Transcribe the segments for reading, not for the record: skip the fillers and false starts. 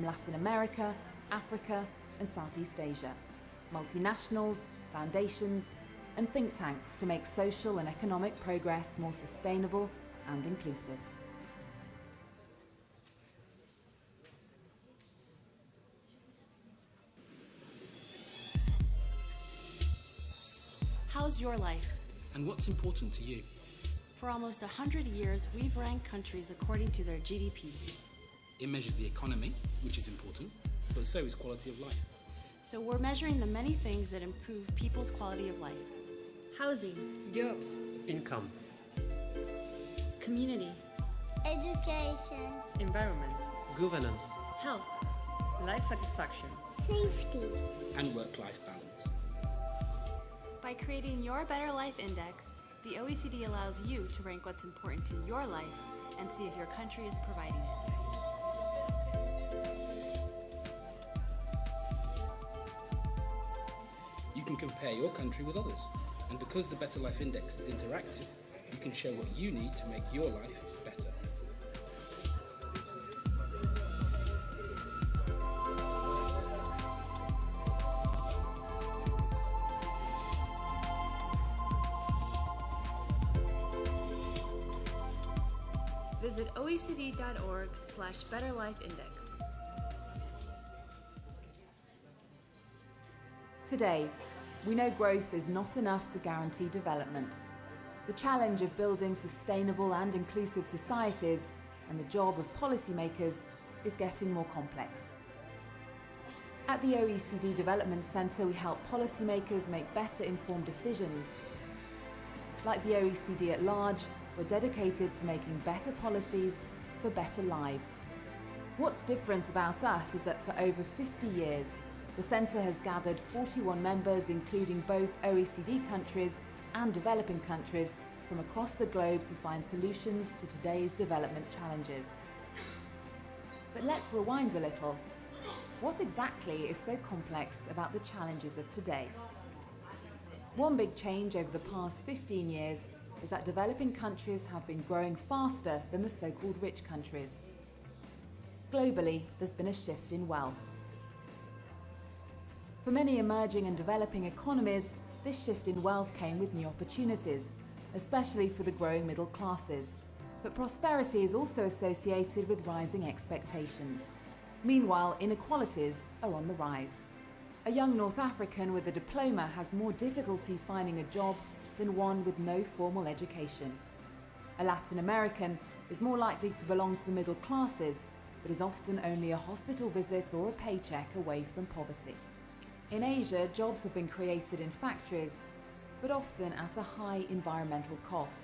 from Latin America, Africa and Southeast Asia. Multinationals, foundations and think tanks to make social and economic progress more sustainable and inclusive. How's your life? And what's important to you? For almost 100 years, we've ranked countries according to their GDP. It measures the economy, which is important, but so is quality of life. So we're measuring the many things that improve people's quality of life. Housing, jobs, income, community, education, environment, governance, health, life satisfaction, safety, and work-life balance. By creating your Better Life Index, the OECD allows you to rank what's important to your life and see if your country is providing it. You can compare your country with others, and because the Better Life Index is interactive, you can show what you need to make your life better. Visit oecd.org/betterlifeindex. Today, we know growth is not enough to guarantee development. The challenge of building sustainable and inclusive societies and the job of policymakers is getting more complex. At the OECD Development Centre, we help policymakers make better informed decisions. Like the OECD at large, we're dedicated to making better policies for better lives. What's different about us is that for over 50 years, the Centre has gathered 41 members, including both OECD countries and developing countries from across the globe to find solutions to today's development challenges. But let's rewind a little. What exactly is so complex about the challenges of today? One big change over the past 15 years is that developing countries have been growing faster than the so-called rich countries. Globally, there's been a shift in wealth. For many emerging and developing economies, this shift in wealth came with new opportunities, especially for the growing middle classes. But prosperity is also associated with rising expectations. Meanwhile, inequalities are on the rise. A young North African with a diploma has more difficulty finding a job than one with no formal education. A Latin American is more likely to belong to the middle classes, but is often only a hospital visit or a paycheck away from poverty. In Asia, jobs have been created in factories, but often at a high environmental cost.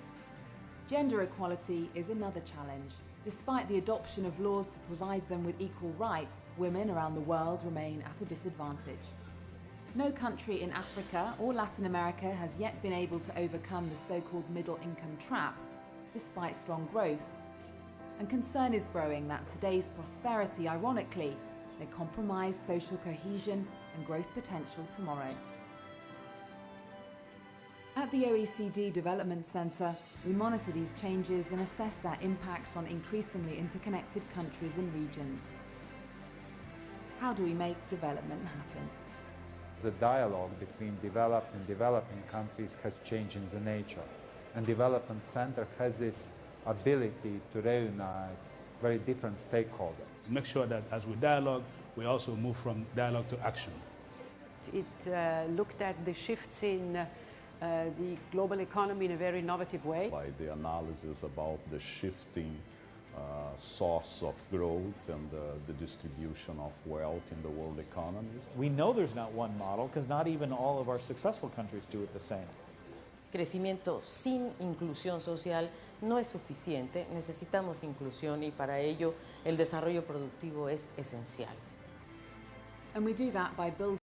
Gender equality is another challenge. Despite the adoption of laws to provide them with equal rights, women around the world remain at a disadvantage. No country in Africa or Latin America has yet been able to overcome the so-called middle-income trap, despite strong growth. And concern is growing that today's prosperity, ironically, may compromise social cohesion and growth potential tomorrow. At the OECD Development Centre, we monitor these changes and assess their impacts on increasingly interconnected countries and regions. How do we make development happen? The dialogue between developed and developing countries has changed in the nature, and Development Center has this ability to reunite very different stakeholders. Make sure that as we dialogue, we also move from dialogue to action. It looked at the shifts in the global economy in a very innovative way. By the analysis about the shifting source of growth and the distribution of wealth in the world economies. We know there's not one model because not even all of our successful countries do it the same. Crecimiento sin inclusión social no es suficiente, necesitamos inclusión y para ello el desarrollo productivo es esencial. And we do that by building